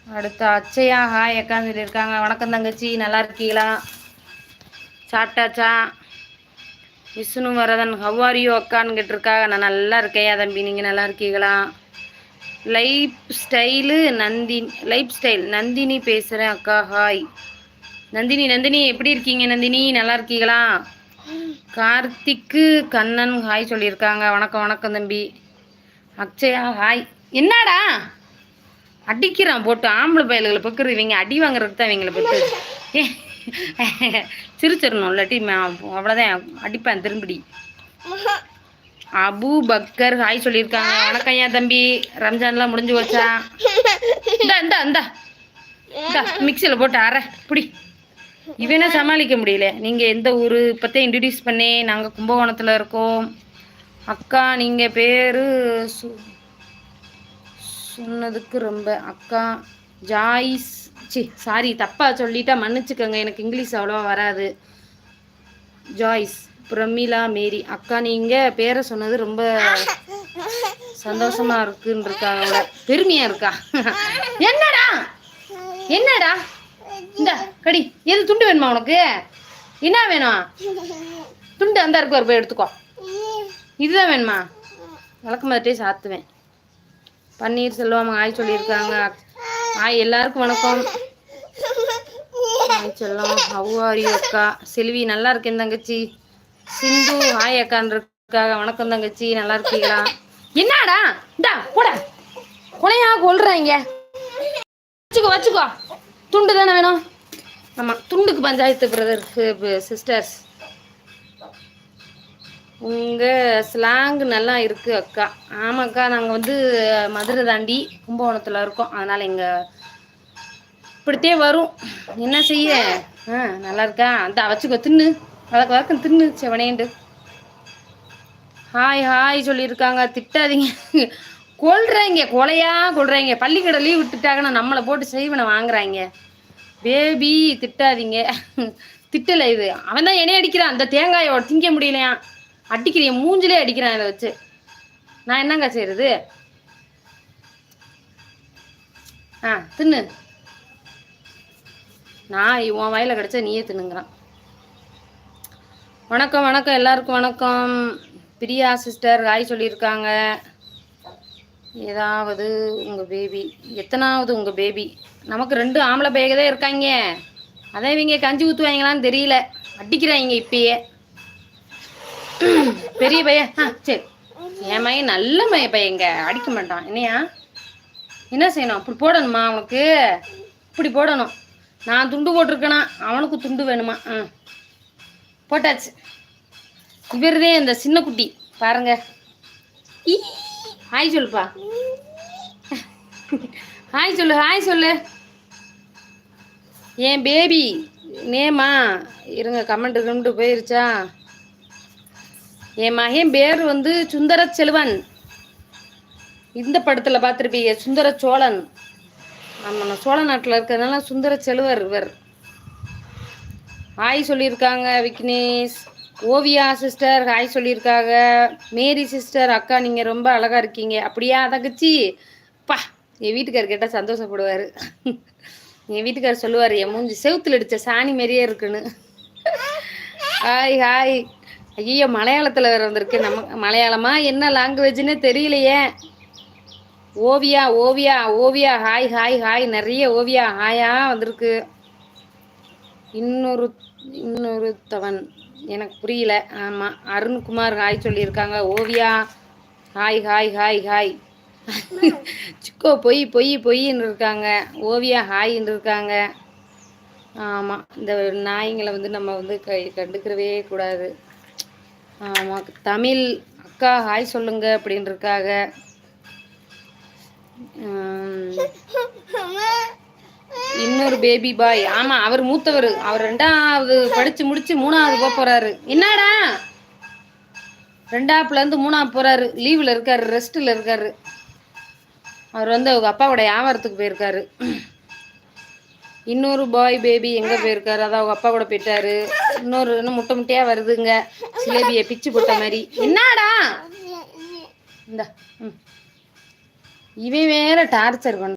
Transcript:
அடுத்து அச்சயா ஹாய் அக்கான்னு சொல்லியிருக்காங்க. வணக்கம் தங்கச்சி, நல்லா இருக்கீங்களா? சாப்பிட்டாச்சா? விஷ்ணு வரதன் ஹவ்வாரியோ அக்கான்னு கேட்டிருக்காங்க. நான் நல்லா இருக்கேயா தம்பி, நீங்கள் நல்லா இருக்கீங்களா? லைஃப் ஸ்டைல் நந்தினி பேசுகிறேன் அக்கா. ஹாய் நந்தினி எப்படி இருக்கீங்க? நந்தினி நல்லா இருக்கீங்களா? கார்த்திக்கு கண்ணன் ஹாய் சொல்லியிருக்காங்க. வணக்கம் தம்பி. அக்ஷயா ஹாய். என்னடா அடிக்கிறான் போட்டு, ஆம்பளை பயல்களை பக்குறது இவங்க அடி வாங்குறதுக்கு தான் இவங்களை பட்டு சிரிச்சிடணும், இல்லாட்டி அவ்வளோதான் அடிப்பேன் திரும்பிடி. அபு பக்கர் ஹாய் சொல்லியிருக்காங்க. வணக்கம் ஐயா தம்பி, ரம்ஜான்லாம் முடிஞ்சு வச்சா? இந்தா மிக்சியில் போட்டு அரை பிடி. இவனை சமாளிக்க முடியல. நீங்கள் எந்த ஊர் இப்போத்தான் இன்ட்ரடியூஸ் பண்ணி? நாங்கள் கும்பகோணத்தில் இருக்கோம். அக்கா நீங்கள் பேர் சொன்னதுக்கு ரொம்ப அக்கா ஜாய்ஸ். சாரி தப்பாக சொல்லிட்டா மன்னிச்சுக்கோங்க, எனக்கு இங்கிலீஷ் அவ்வளோவா வராது. ஜாய்ஸ் பிரமிளா மேரி அக்கா நீங்கள் பேரை சொன்னது ரொம்ப சந்தோஷமாக இருக்குன்னு இருக்காங்க, அவளை பெருமையாக இருக்கா. என்னடா இந்த கடி எது துண்டு வேணுமா உனக்கு? என்ன வேணும்? துண்டு அந்த இருக்கு, போய் எடுத்துக்கோ. இதுதான் வேணுமா? விளக்கமாட்டே சாத்துவேன். பன்னீர் செல்வம் ஹாய் சொல்லியிருக்காங்க. ஹாய் எல்லாருக்கும் வணக்கம். ஹாய் செல்லம் ஹவ்வாரியோ அக்கா. செல்வி நல்லா இருக்கேன் தங்கச்சி. சிந்து ஹாய் அக்கான்னு இருக்காங்க. வணக்கம் தங்கச்சி, நல்லா இருக்கீங்களா? என்னடா இந்தா போட கொலையா கொள்றாங்க. வச்சுக்கோ துண்டு தானே வேணும்? ஆமாம், துண்டுக்கு பஞ்சாயத்து பிரதர்ஸு சிஸ்டர்ஸ். உங்கள் ஸ்லாங் நல்லா இருக்குது அக்கா. ஆமாக்கா, நாங்கள் மதுரை தாண்டி கும்பகோணத்தில் இருக்கோம். அதனால் எங்கள் இப்படித்தே வரும், என்ன செய்ய. நல்லா இருக்கா? அந்த வச்சுக்கோ, தின்னு வழக்கம் தின்னு செவனேண்டு. ஹாய் சொல்லியிருக்காங்க. திட்டாதீங்க, கொள்றாங்க. பள்ளிக்கடை லீவ் விட்டுட்டாங்கன்னா நம்மளை போட்டு செய்வனை வாங்குறாங்க. பேபி திட்டாதீங்க. திட்டலை, இது அவன் தான் என்னைய அடிக்கிறான். அந்த தேங்காயை திங்க முடியலையா, அடிக்கிறேன் மூஞ்சிலே அடிக்கிறான். இதை வச்சு நான் என்னங்க செய்யறது? தின்னு. நான் உன் வாயில கிடச்சா நீயே தின்னுங்கிறான். வணக்கம் எல்லாருக்கும் வணக்கம். பிரியா சிஸ்டர் ஹாய் சொல்லியிருக்காங்க. ஏதாவது உங்கள் பேபி எத்தனாவது உங்கள் பேபி? நமக்கு 2 ஆம்பளை பையகதே இருக்காங்க. அதான் இவங்க கஞ்சி ஊற்றுவாங்களான்னு தெரியல, அடிக்கிறாங்க இப்பயே. பெரிய பையன் சரி, என் பையன் நல்ல பையங்க, அடிக்க மாட்டான். என்னையா என்ன செய்யணும்? அப்படி போடணுமா அவனுக்கு? இப்படி போடணும். நான் துண்டு போட்டிருக்கேனா, அவனுக்கு துண்டு வேணுமா? போட்டாச்சு. இவருதே இந்த சின்ன குட்டி பாருங்க. ஹாய் சொல்லுப்பா. ஹாய் சொல்லு. என் பேபி நேமா இருங்க, கமெண்ட் போயிருச்சா? என் மகன் பேர் சுந்தர செல்வன். இந்த படத்தில் பார்த்துருப்பீங்க, சுந்தர சோழன். ஆமாம், சோழ நாட்டில் இருக்கிறதுனால சுந்தர செல்வர் இவர். ஹாய் சொல்லியிருக்காங்க விக்னேஷ். ஓவியா சிஸ்டர் ஹாய் சொல்லியிருக்காங்க. மேரி சிஸ்டர் அக்கா நீங்கள் ரொம்ப அழகாக இருக்கீங்க. அப்படியா தங்கச்சி? என் வீட்டுக்கார் கேட்டால் சந்தோஷப்படுவார். என் வீட்டுக்கார் சொல்லுவார், என் மூஞ்சி செவுத்தில் அடித்த சாணி மாரியே இருக்குன்னு. ஹாய். ஐயோ, மலையாளத்தில் வேறு வந்திருக்கு. நம்ம மலையாளமா என்ன லாங்குவேஜ்னே தெரியலையே. ஓவியா ஹாய். நிறைய ஓவியா ஹாயா வந்திருக்கு. இன்னொருத்தவன் எனக்கு புரியல. ஆமாம், அருண்குமார் ஹாய் சொல்லியிருக்காங்க. ஓவியா ஹாய். சிக்கோ பொய்ன்னு இருக்காங்க. ஓவியா ஹாய்ன்னு இருக்காங்க. ஆமாம், இந்த நாய்ங்களை நம்ம கண்டுக்கிறவே கூடாது. ஆமாம், தமிழ் அக்கா ஹாய் சொல்லுங்க அப்படின்னு இருக்காங்க. இன்னொரு பேபி பாய். ஆமாம், அவர் மூத்தவர். அவர் 2வது படித்து முடித்து 3வது போகிறாரு. என்னடா 2ஆப்லேருந்து 3ஆப் போகிறாரு. லீவில் இருக்காரு, ரெஸ்ட்டில் இருக்காரு. அவர் அவங்க அப்பாவோட வியாபாரத்துக்கு போயிருக்காரு. இன்னொரு பாய் பேபி எங்கே போயிருக்காரு? அதான் அவங்க அப்பா கூட போயிட்டாரு. இன்னும் முட்டையாக வருதுங்க, சிலேபியை பிச்சு போட்ட மாதிரி. என்னடா இந்த இவன் வேற டார்ச்சர் பண்ண.